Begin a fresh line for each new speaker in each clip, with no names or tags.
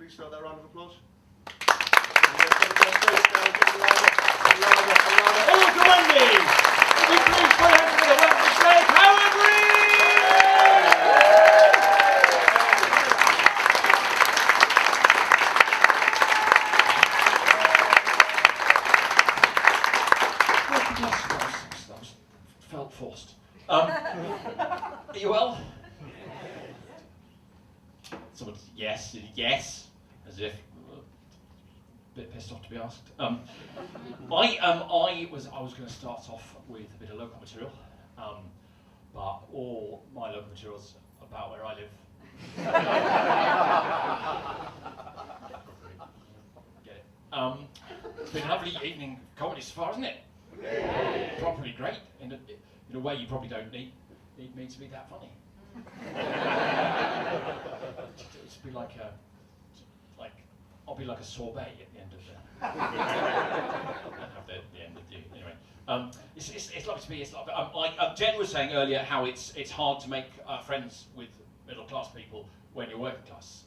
Can you start that round of applause? All to Wendy! Would you please put hands together, welcome to stage, Howard Reed! That felt forced. Are you well? Someone, yes, as if a bit pissed off to be asked. I was going to start off with a bit of local material, but all my local material's about where I live. Get it? It's been a lovely evening comedy so far, isn't it? Properly great in a way you probably don't need me to be that funny. It's be like I'll be like a sorbet at the end of the. I don't have the end of you anyway. It's like to be. It's like Jen was saying earlier how it's hard to make friends with middle class people when you're working class.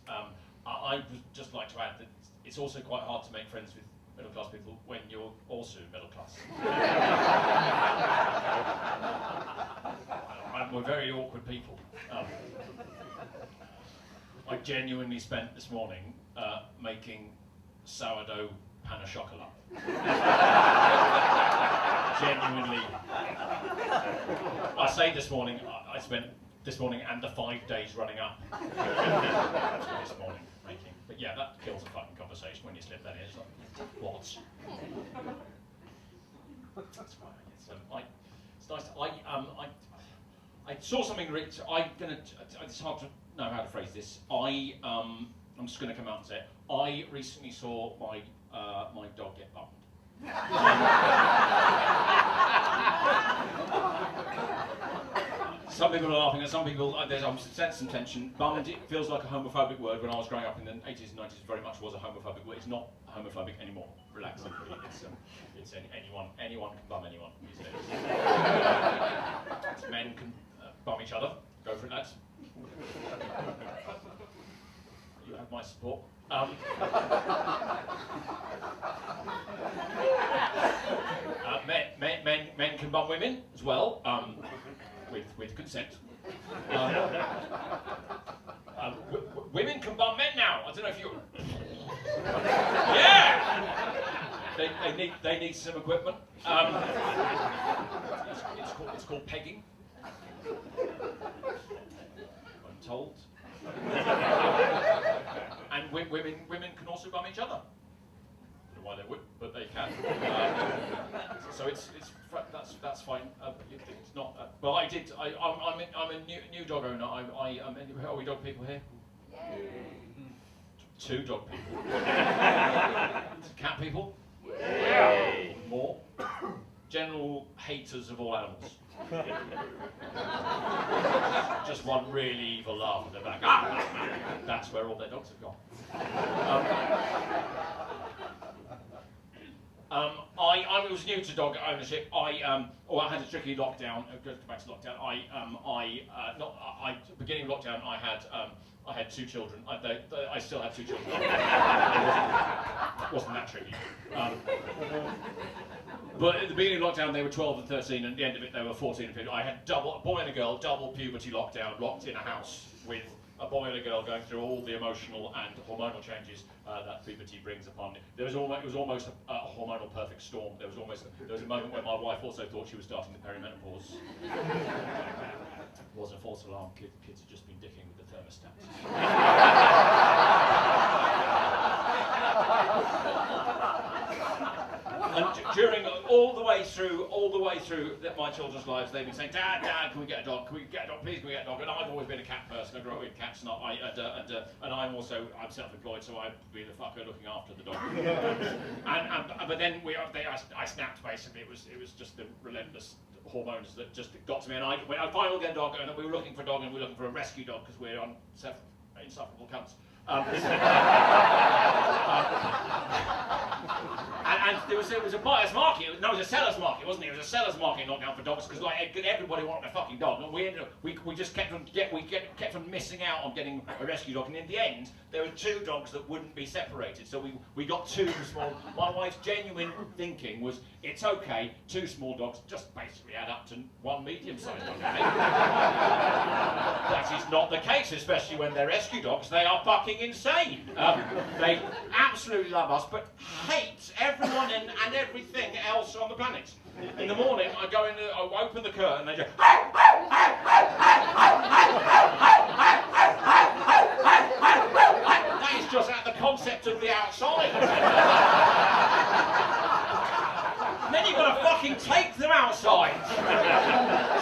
I would just like to add that it's also quite hard to make friends with middle class people when you're also middle class. We're very awkward people. I genuinely spent this morning making sourdough pain au chocolat. Genuinely. I say this morning, I spent this morning and the 5 days running up this morning making. But yeah, that kills a fucking conversation when you slip that in. It's like, what? That's why it's nice to, I saw something. It's hard to know how to phrase this. I'm just going to come out and say it. I recently saw my dog get bummed. Some people are laughing, and some people there's sense some tension. Bummed, it feels like a homophobic word. When I was growing up in the 80s and 90s, very much was a homophobic word. It's not homophobic anymore. Relax, everybody. It's anyone can bum anyone these days. Men can bum each other. Go for it, lads. You have my support. Men can bum women as well, with consent. Women can bum men now. I don't know if you. Yeah. They need some equipment. It's called pegging. I'm told. And women can also bum each other. I don't know why they would, but they can. So that's fine. It's not. Well, I'm a new dog owner. Are we dog people here? Yay. 2 dog people. Cat people? Yay. More. General haters of all animals. Just one really evil laugh at the back. That's where all their dogs have gone. I was new to dog ownership. I had a tricky lockdown. Go back to lockdown. Beginning of lockdown, I had 2 children. I still had 2 children. It wasn't that tricky. But at the beginning of lockdown, they were 12 and 13, and at the end of it, they were 14 and 15. I had a boy and a girl, double puberty lockdown, locked in a house with a boy and a girl going through all the emotional and hormonal changes that puberty brings upon it. It was almost a hormonal perfect storm. There was a moment where my wife also thought she was starting the perimenopause. It was a false alarm. Kids had just been dicking with the thermostat. And during all the way through my children's lives, they've been saying, "Dad, can we get a dog? Can we get a dog? Please, can we get a dog?" And I've always been a cat person. I grew up with cats, and I'm self-employed, so I'd be the fucker looking after the dog. But then I snapped. Basically, it was just the relentless hormones that just got to me, and I finally get a dog, and we were looking for a dog, and we were looking for a rescue dog because we're on insufferable cunts. and there was a buyer's market. No, it was a seller's market, wasn't it? It was a seller's market not down for dogs because like everybody wanted a fucking dog, and we just kept on missing out on getting a rescue dog. And in the end, there were 2 dogs that wouldn't be separated. So we got 2 small. My wife's genuine thinking was, it's okay, 2 small dogs just basically add up to 1 medium-sized dog. That is not the case, especially when they're rescue dogs. They are fucking insane. They absolutely love us, but hate everyone and everything else on the planet. In the morning, I go in, I open the curtain, they just. That is just at the concept of the outside. And then you've got to fucking take them outside.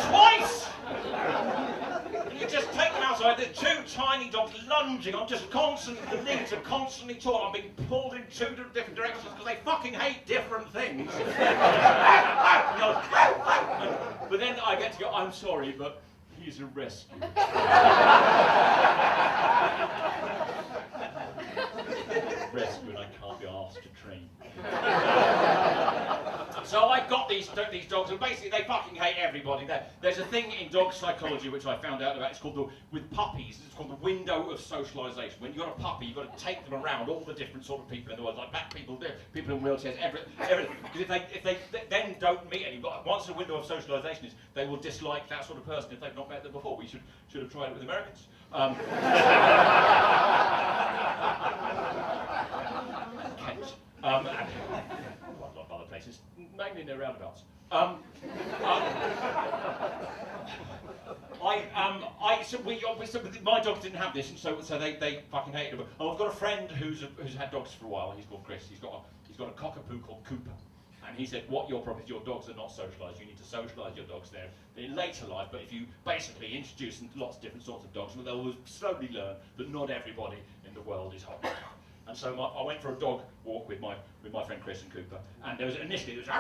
Twice! You just take them outside, there's 2 tiny dogs lunging, I'm just constantly, the leads are constantly torn, I'm being pulled in 2 different directions because they fucking hate different things. But then I get to go, I'm sorry, but he's a rescue. Rescue, and I can't be asked to train. So I got these dogs, and basically they fucking hate everybody. There's a thing in dog psychology which I found out about. It's called with puppies. It's called the window of socialisation. When you've got a puppy, you've got to take them around all the different sort of people in the world, like black people, people in wheelchairs, everything. Because if they then don't meet anybody, once the window of socialisation is, they will dislike that sort of person if they've not met them before. We should have tried it with Americans. Kent. And a lot of other places, mainly near roundabouts. My dogs didn't have this, and so they fucking hated them. And I've got a friend who's had dogs for a while. He's called Chris. He's got a cockapoo called Cooper. And he said, what your problem is, your dogs are not socialised. You need to socialise your dogs there in later life. But if you basically introduce them to lots of different sorts of dogs, they will slowly learn that not everybody in the world is hot. And so I went for a dog walk with my friend Chris and Cooper, and initially there was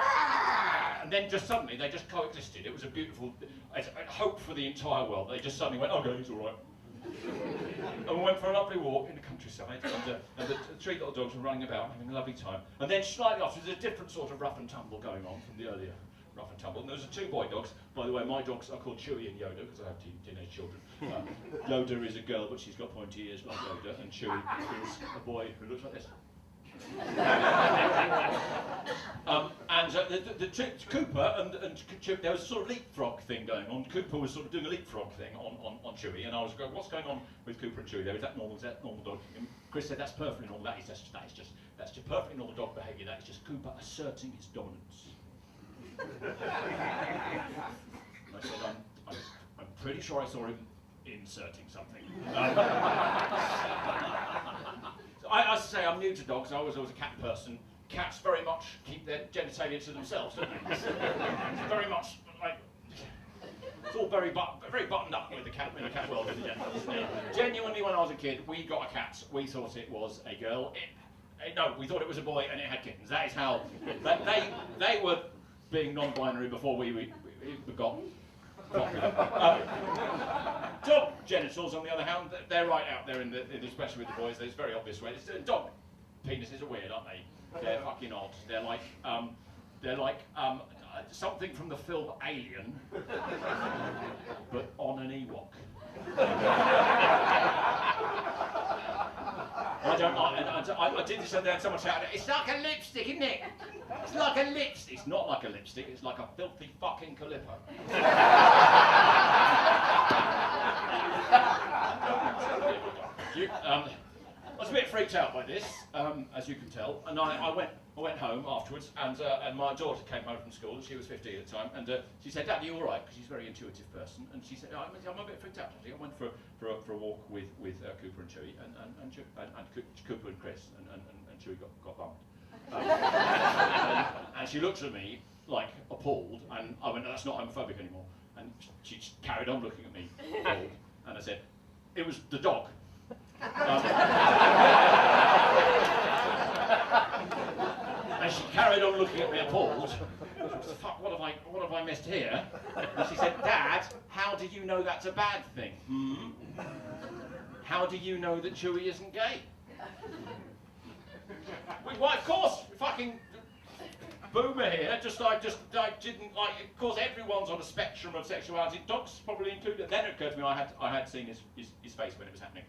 and then just suddenly they just coexisted. It was a beautiful hope for the entire world. They just suddenly went, okay, he's all right. And we went for a lovely walk in the countryside, and the 3 little dogs were running about, having a lovely time. And then slightly after, there's a different sort of rough and tumble going on from the earlier rough and tumble. And there was 2 boy dogs. By the way, my dogs are called Chewy and Yoda, because I have teenage children. Yoda is a girl, but she's got pointy ears like Yoda, and Chewy is a boy who looks like this. Cooper and Chewy, there was a sort of leapfrog thing going on. Cooper was sort of doing a leapfrog thing on Chewy, and I was going, what's going on with Cooper and Chewy there? Is that normal dog? And Chris said, that's perfectly normal. That's just perfectly normal dog behaviour. That is just Cooper asserting his dominance. And I said, I'm pretty sure I saw him inserting something. I say I'm new to dogs. I was always a cat person. Cats very much keep their genitalia to themselves, don't they? It's very much like it's all very buttoned up with the cat world, isn't it? Genuinely, when I was a kid, we got a cat. We thought it was a girl. No, we thought it was a boy, and it had kittens. That is how they were being non-binary before we got popular. Dog genitals, on the other hand, they're right out there, especially with the boys. There's very obvious ways. Dog penises are weird, aren't they? They're fucking odd. They're like something from the film Alien, but on an Ewok. I did this other day and someone shouted, it's like a lipstick, isn't it? It's like a lipstick. It's not like a lipstick, it's like a filthy fucking Calippo. I was a bit freaked out by this, as you can tell, and I went home afterwards, and my daughter came home from school, and she was 15 at the time, and she said, Dad, are you all right? Because she's a very intuitive person, and she said, I'm a bit freaked out, actually. I went for a walk with Cooper and Chewy, and Cooper and Chris, and Chewy got bumped. And she looked at me, like, appalled, and I went, no, that's not homophobic anymore. And she just carried on looking at me, appalled, and I said, it was the dog. And she carried on looking at me appalled. Fuck, what have I missed here? And she said, Dad, how do you know that's a bad thing? How do you know that Chewy isn't gay? Why, of course, fucking boomer here. I didn't like. Of course, everyone's on a spectrum of sexuality. Dogs probably included. Then it occurred to me I had seen his face when it was happening.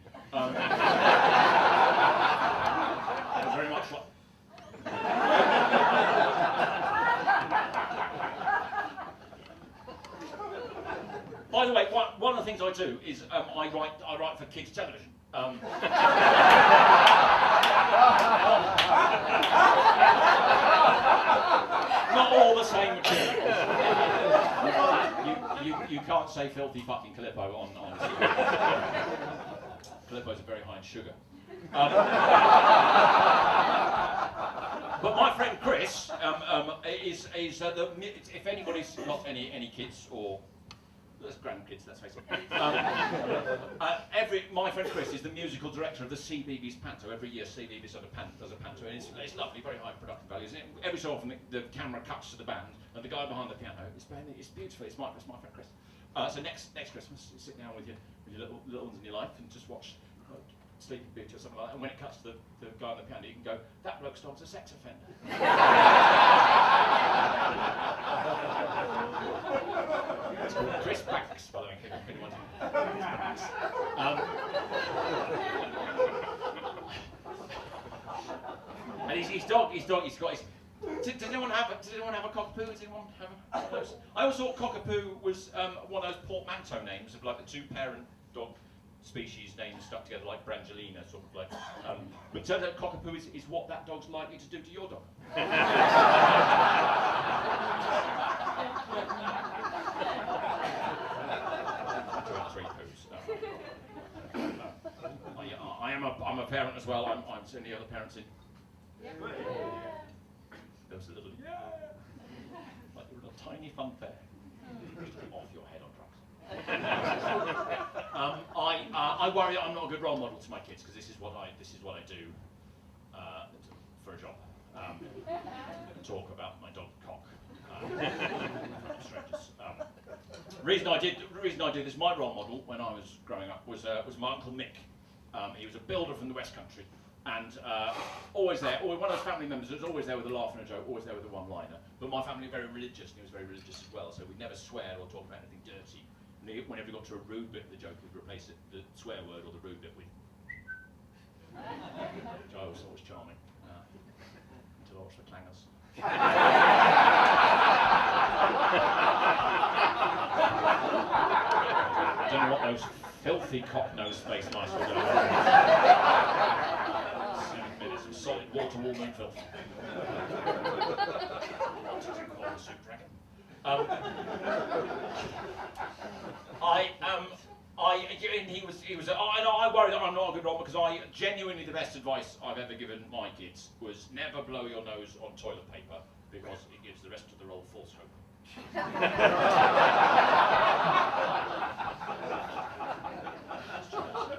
It was very much like. By the way, one of the things I do is I write for kids' television. Not all the same material. You can't say filthy fucking Calippo on TV. Calippo's very high in sugar. But my friend Chris is if anybody's got any kids or grandkids, let's face it. My friend Chris is the musical director of the CBeebies Panto. Every year CBeebies does a panto, and it's lovely, very high production values. And every so often the camera cuts to the band, and the guy behind the piano is playing it. It's beautiful. It's my friend Chris. So next Christmas, you sit down with your little ones in your life and just watch Sleeping Beauty or something like that. And when it cuts to the guy on the piano, you can go, "That bloke's dog's a sex offender." It's called Chris Backs, by the way, if anyone and his dog, he's got his. Does anyone have a cockapoo? Does anyone have one of those? I always thought cockapoo was one of those portmanteau names of like the two parent dog species names stuck together like Brangelina, sort of like. But it turns out cockapoo is what that dog's likely to do to your dog. I'm a parent as well. I'm seeing the other parents in. Yeah. There was a little like a little tiny funfair. Off your head on drugs. I worry that I'm not a good role model to my kids because this is what I do for a job. Talk about my dog Cock. Strangers. The reason I did this, my role model when I was growing up was my Uncle Mick. He was a builder from the West Country, and always there. One of those family members was always there with a laugh and a joke, always there with a one-liner. But my family were very religious, and he was very religious as well, so we'd never swear or talk about anything dirty. And whenever we got to a rude bit of the joke, we'd replace the swear word or the rude bit with, which I always thought was charming, until I watched the Clangers. I don't know what those filthy cock-nosed face mice were doing. 7 minutes of solid water-warming filth. I worry that I'm not a good role because genuinely the best advice I've ever given my kids was never blow your nose on toilet paper because it gives the rest of the roll false hope.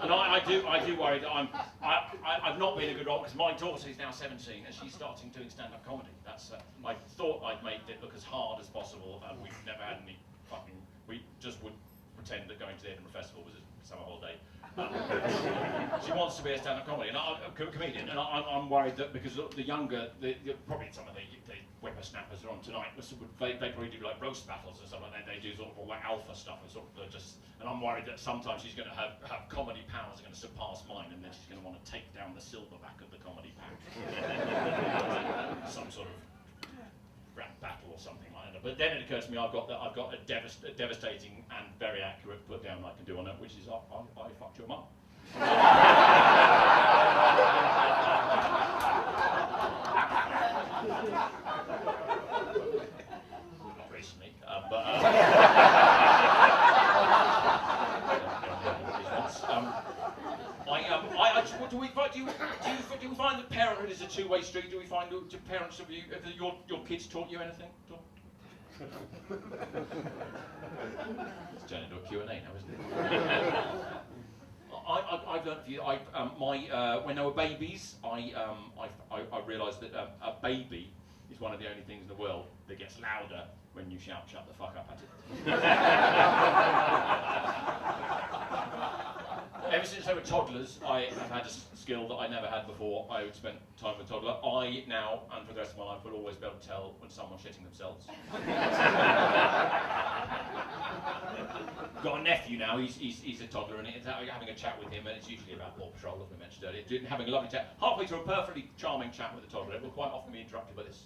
And I do worry that I've not been a good role because my daughter is now 17 and she's starting doing stand-up comedy. That's I thought I'd made it look as hard as possible, and we've never had any fucking. We just would pretend that going to the Edinburgh Festival was a summer holiday. She wants to be a stand-up comedy, and comedian, and I'm worried that because the younger, probably some of the whippersnappers are on tonight. They probably do like roast battles and stuff like that. They do sort of all that alpha stuff and sort of and I'm worried that sometimes she's going to have comedy powers are going to surpass mine, and then she's going to want to take down the silverback of the comedy pack. Some sort of rap battle or something like that. But then it occurs to me I've got a devastating and very accurate put down I can do on it, which is I fucked your mum. Not recently, but do we find that parenthood is a two-way street? Do parents of you, have your kids taught you anything? It's turned into a Q&A now, isn't it? I've learned for you. When they were babies, I realised that a baby is one of the only things in the world that gets louder when you shout "shut the fuck up" at it. Ever since they were toddlers, I have had a skill that I never had before. I would spend time with a toddler. I now, and for the rest of my life, will always be able to tell when someone's shitting themselves. Got a nephew now, he's a toddler, and it's having a chat with him, and it's usually about Paw Patrol, as we mentioned earlier. Having a lovely chat. Halfway through a perfectly charming chat with a toddler, it will quite often be interrupted by this.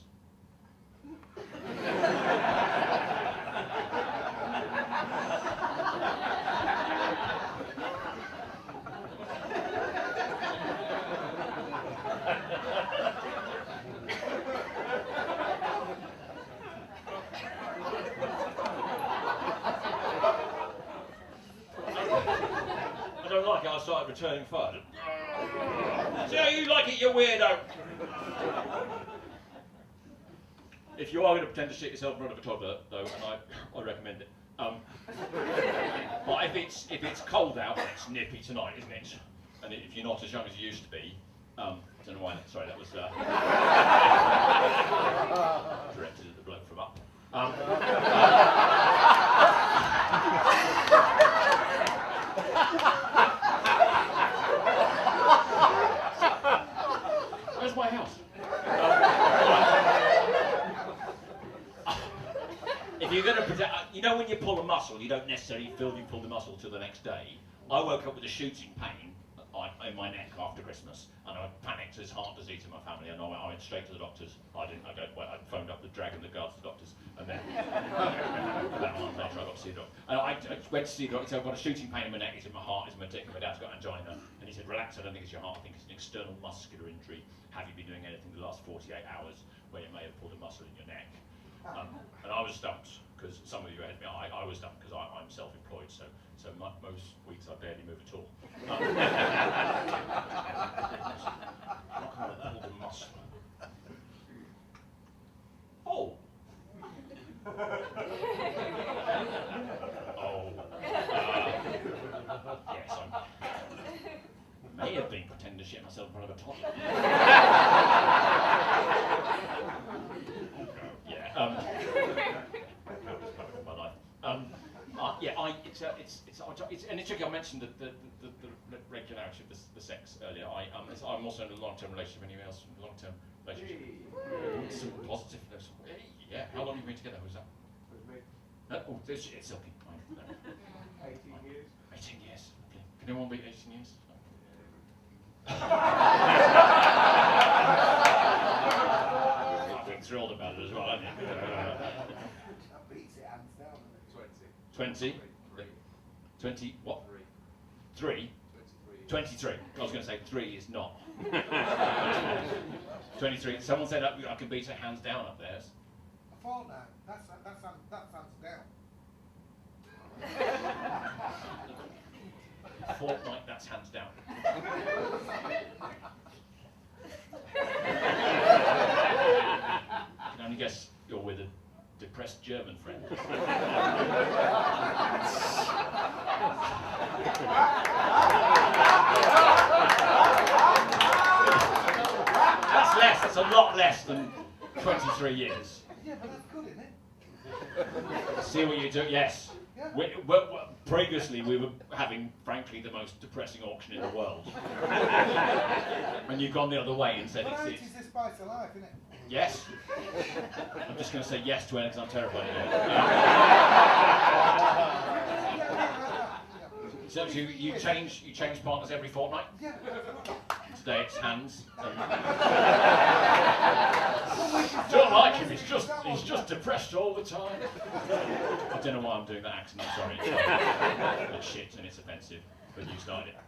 I don't like it, I started returning fire. See how you like it, you weirdo! If you are going to pretend to shit yourself in front of a toddler, though, and I recommend it. But if it's cold out, it's nippy tonight, isn't it? And if you're not as young as you used to be, I don't know why. Sorry, that was directed at the bloke from Up. Where's my house? If you're going to pretend, you know when you pull a muscle, you don't necessarily feel you pulled the muscle till the next day. I woke up with a shooting pain in my neck after Christmas, and I panicked. There's heart disease in my family, and I went straight to the doctors. I phoned up the dragon that guards the doctors, and then about a month later I got to see the doctor. And I went to see the doctor. He said, I've got a shooting pain in my neck. It's in my heart. It's in my dick. My dad's got angina, and he said, relax. I don't think it's your heart. I think it's an external muscular injury. Have you been doing anything the last 48 hours where you may have pulled a muscle in your neck? And I was stumped, because some of you ahead of me, I was stumped because I'm self-employed, so most weeks I barely move at all. Not going to pull the muscle. Oh! Yes, I may have been pretending to shit myself in front of a toddler. My life. And it's tricky. I mentioned the regularity of the sex earlier. I'm also in a long-term relationship. Anyone else in a long-term relationship? Some positive. Yeah. How long have you been together? Who's that?
With me.
Oh, it's Silky.
18 years.
18 years. Can anyone beat 18 years? I've been thrilled about it as well, haven't you?
That beats it hands down.
20? 20, what? 3? 23. I was going to say 3 is not. 23. Someone said I can beat it hands down up there.
A fortnight. That's hands down.
A fortnight, that's hands down. I can only guess you're with a depressed German friend. That's less, that's a lot less than 23 years.
Yeah, but that's good, isn't it?
See what you do? Yes.
Yeah.
Previously, we were having, frankly, the most depressing auction in the world. And you've gone the other way and said
But
it's...
is the spice of life, isn't it?
Yes. I'm just going to say yes to it because I'm terrified of it. So you change partners every fortnight?
Yeah.
Today it's hands. Don't like him. He's just depressed all the time. I don't know why I'm doing that accent. I'm sorry. It's shit and it's offensive, but you started it.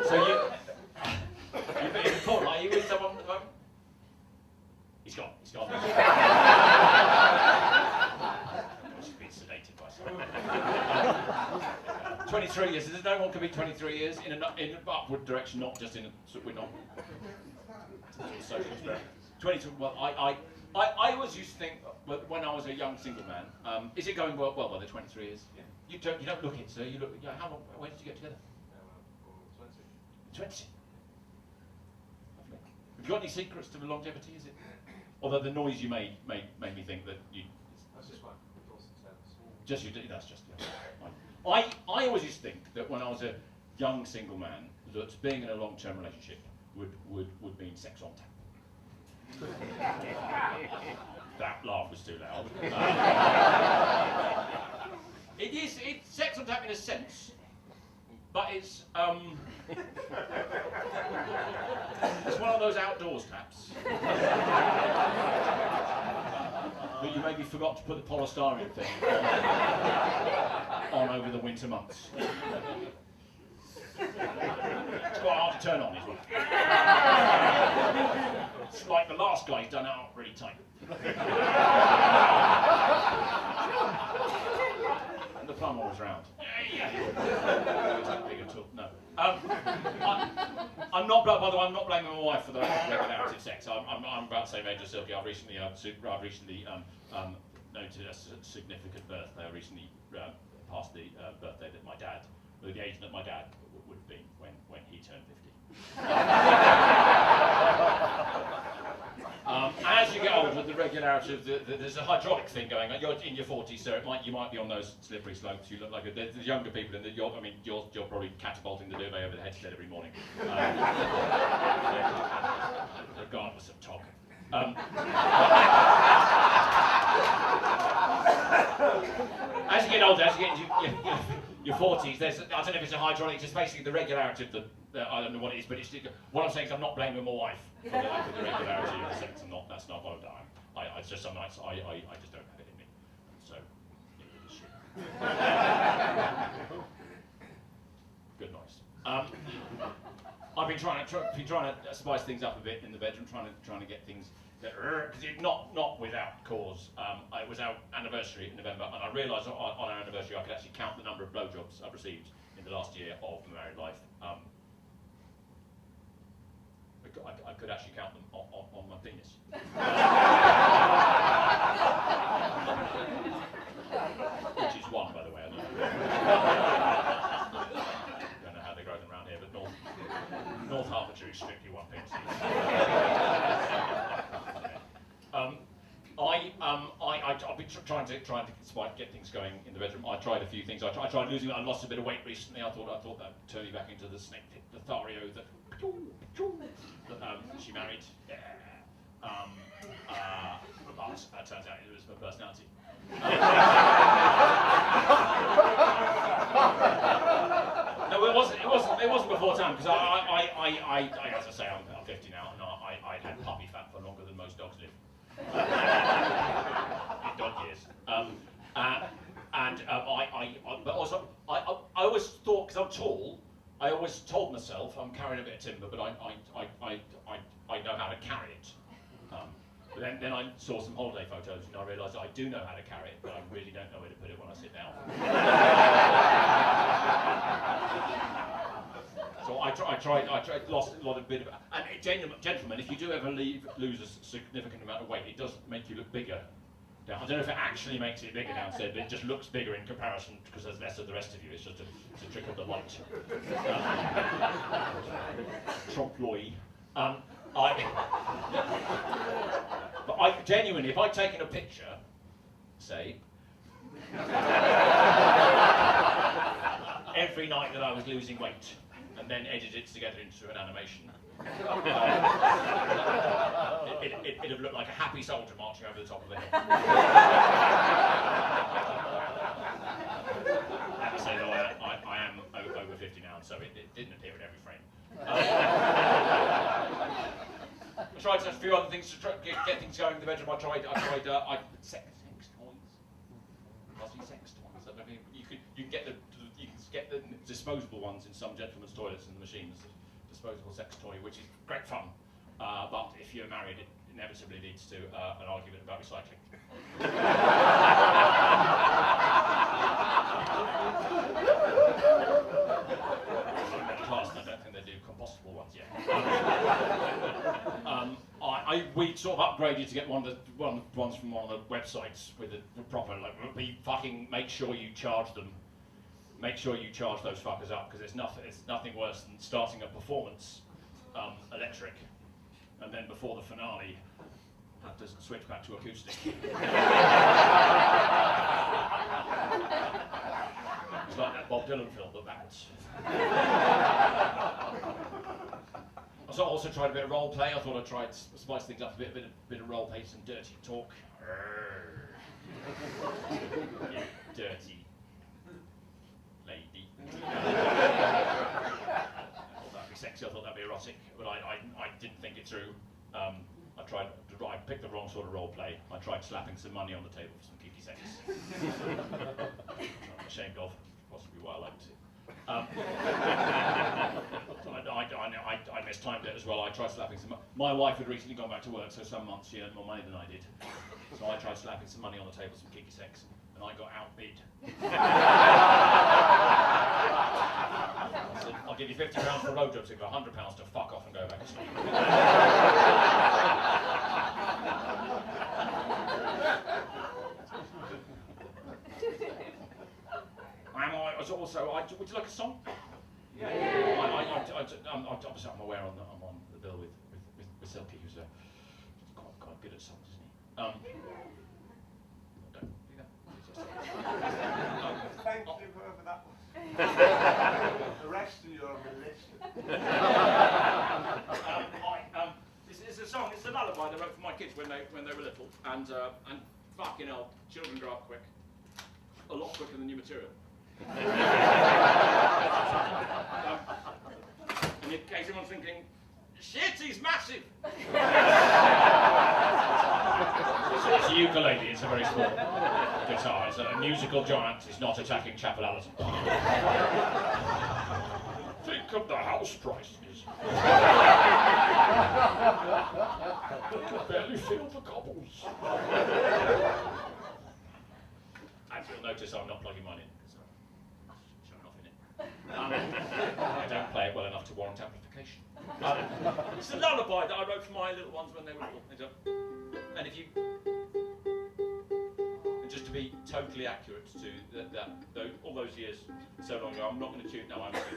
So you've been in a fortnight. Are you with someone at the moment? He's gone. 23 years. No one can be 23 years in an upward direction, not just in a we're not social experiment. 22. Well, I always used to think when I was a young single man, is it going well by the 23 years? Yeah. You don't look it, sir. You look. How long? When did you get together? 20. Lovely. Have you got any secrets to the longevity? Is it? Although the noise you made me think that you.
That's just
Just you. That's just. I always used to think that when I was a young single man, that being in a long-term relationship would mean sex on tap. That laugh was too loud. It's sex on tap in a sense, but it's it's one of those outdoors taps. But you maybe forgot to put the polystyrene thing on over the winter months. It's quite hard to turn on as well. It's like the last guy's done out really tight. And the plumber was round. Yeah. It's not big at all. No. I'm not. By the way, I'm not blaming my wife for the lack of regularity of sex. I'm about the same age as Silky. I've recently noted a significant birthday. I recently passed the birthday that my dad, or the age that my dad would have been when he turned 50. As you get older, the regularity of there's a hydraulic thing going on. You're in your 40s, so you might be on those slippery slopes. You look like the younger people, and you're probably catapulting the duvet over the headset every morning, regardless of talk. As you get older, as you get into your 40s, I don't know if it's a hydraulic, it's just basically the regularity of I don't know what it is, but what I'm saying is I'm not blaming my wife for the lack of the regularity of the sex. That's not what I'm doing. It's just some nights I just don't have it in me. So, it's shit. Good noise. I've been trying to spice things up a bit in the bedroom, trying to get things. Because not without cause. It was our anniversary in November, and I realised on our anniversary I could actually count the number of blowjobs I've received in the last year of my married life. I could actually count them on my penis. Which is one, by the way. I don't know how they grow them around here, but North Hertfordshire is strictly one penis. I've been trying to get things going in the bedroom. I tried a few things. I tried losing. I lost a bit of weight recently. I thought that'd turn me back into the snake pit, the Thario that she married. But it turns out it was her personality. No, it wasn't before time, because I as I say, I'm 50 now, and I had puppy fat for longer than most dogs live. In dog years. But also, I always thought, because I'm tall, I always told myself I'm carrying a bit of timber, but I know how to carry it. But then I saw some holiday photos, and I realised I do know how to carry it, but I really don't know where to put it when I sit down. So I tried, lost a lot of bit of, and gentlemen, if you do ever lose a significant amount of weight, it does make you look bigger. Now, I don't know if it actually makes it bigger downstairs, but it just looks bigger in comparison because there's less of the rest of you. It's just a trick of the light. Trompe-l'oeil. But I genuinely, if I'd taken a picture, say, every night that I was losing weight, and then edited it together into an animation, it'd have looked like a happy soldier marching over the top of the hill. I have to say though, I am over 50 now, so it didn't appear in every frame. I tried a few other things to get things going in the bedroom. I tried sex toys, fuzzy sex toys. I mean, you can get the disposable ones in some gentlemen's toilets and the machines. Disposable sex toy, which is great fun, but if you're married, it inevitably leads to an argument about recycling. Class, I don't think they do compostable ones yet. We sort of upgraded to get one of the ones from one of the websites with the proper, make sure you charge them. Make sure you charge those fuckers up, because it's nothing worse than starting a performance electric, and then before the finale, Had to switch back to acoustic. It's like that Bob Dylan film, but backwards. I also tried a bit of role play. I thought I'd try to spice things up a bit of role play, some dirty talk. You dirty lady. I thought that'd be sexy. I thought that'd be erotic, but I didn't think it through. I picked the wrong sort of role play. I tried slapping some money on the table for some kinky sex. I'm ashamed of, possibly why I liked it. I mistimed it as well. I tried slapping some. My wife had recently gone back to work, so some months she earned more money than I did. So I tried slapping some money on the table, some kinky sex, and I got outbid. I said, I'll give you £50 for a road job, so you've got £100 to fuck off and go back to sleep. Would you like a song? Yeah. Obviously I'm aware I'm on the bill with Silky, who's quite good at songs, isn't he? Don't do that.
Thank you for that one. The rest of you are on the list.
This is a song. It's a lullaby that I wrote for my kids when they were little, and fucking hell, children grow up quick, a lot quicker than new material. And in case anyone's thinking, shit, he's massive. It's a ukulele. It's a very small guitar. It's a musical giant. It's not attacking Chapel Allerton. Think of the house prices. I can barely feel the cobbles. And you'll notice I'm not plugging mine in. Showing off in it. I don't play it well enough to warrant amplification. It's a lullaby that I wrote for my little ones when they were little. And if you... And just to be totally accurate to all those years so long ago, I'm not going to tune... No, I'm going to...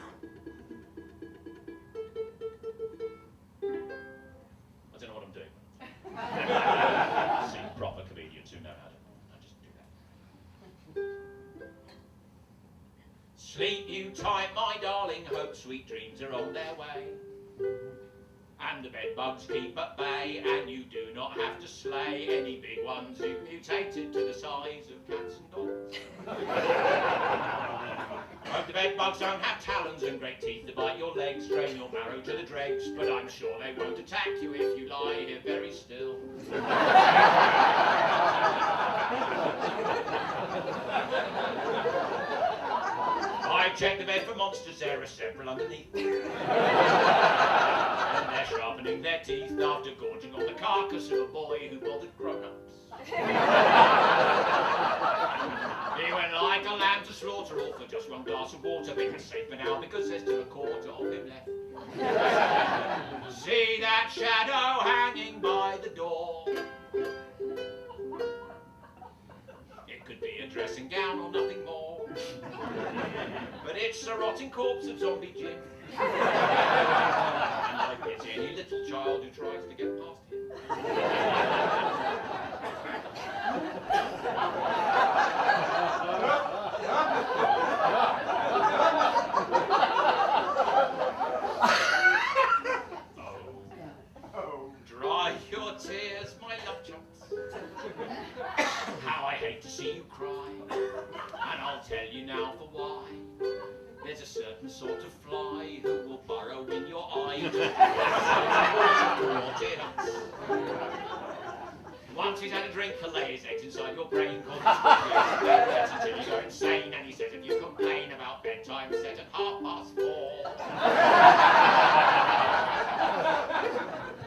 I don't know what I'm doing. See proper comedians who know how to... I just do that. Sleep you tight, my darling, hope sweet dreams are on their way. And the bed bugs keep at bay, and you do not have to slay any big ones who've mutated to the size of cats and dogs. Hope the bed bugs don't have talons and great teeth to bite your legs, drain your marrow to the dregs, but I'm sure they won't attack you if you lie here very still. I checked the bed for monsters, there are several underneath. And they're sharpening their teeth after gorging on the carcass of a boy who bothered grown-ups. He went like a lamb to slaughter, all for just one glass of water. But he's safer now because there's still a quarter of him left. See that shadow hanging by the door? It could be a dressing gown or nothing more. But it's a rotting corpse of zombie Jim. And I pity any little child who tries to get past him. Oh, dry your tears, my love chops. How I hate to see you cry. And I'll tell you now for why. There's a certain sort of fly who will burrow in your eye to once he's had a drink, he'll lay his eggs inside your brain, until you go insane. And he says if you complain about bedtime set at 4:30,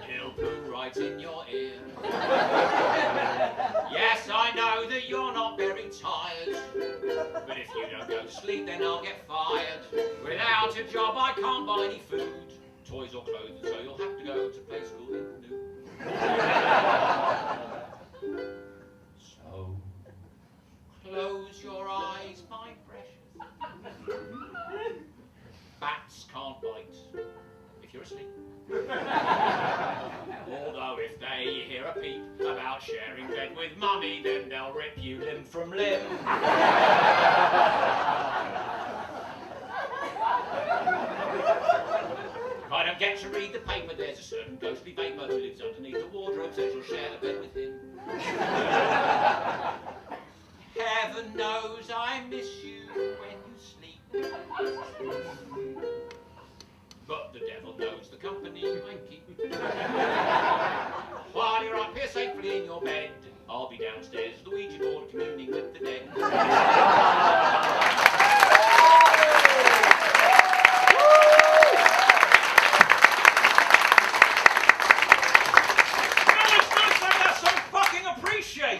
he'll poo right in your ear. Yes, I know that you're not very tired, but if you don't go to sleep, then I'll get fired. Without a job, I can't buy any food, toys or clothes, so you'll have to go to play school in the nude. So, close your eyes, my precious. Bats can't bite if you're asleep. Although if they hear a peep, start sharing bed with mummy, then they'll rip you limb from limb. I don't get to read the paper, there's a certain ghostly vapour who lives underneath the wardrobe, says you'll share the bed with him. Heaven knows I miss you when you sleep. But the devil knows the company I keep. While you're up here safely in your bed, I'll be downstairs at the Ouija board communing with the dead.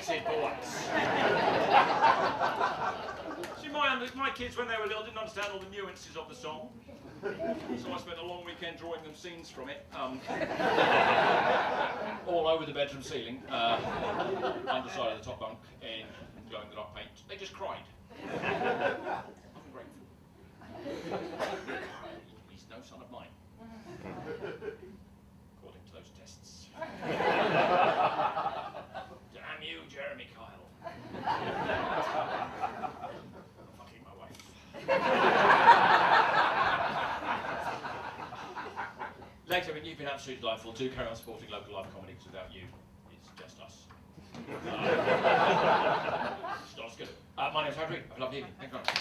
See, my kids, when they were little, didn't understand all the nuances of the song. So I spent a long weekend drawing them scenes from it, all over the bedroom ceiling, underside of the top bunk, in glow-in-the-dark paint. They just cried. I'm grateful. He's no son of mine, according to those tests. Damn you, Jeremy Kyle. Fucking my wife. Later, I mean, you've been absolutely delightful. Do carry on supporting local live comedy, because without you, it's just us. It's not as good. My name's Henry. Have a lovely evening. Thank you very much.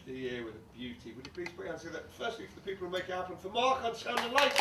The year with a beauty. Would you please put your hands together? Firstly, for the people who make it happen, for Mark on sound and light.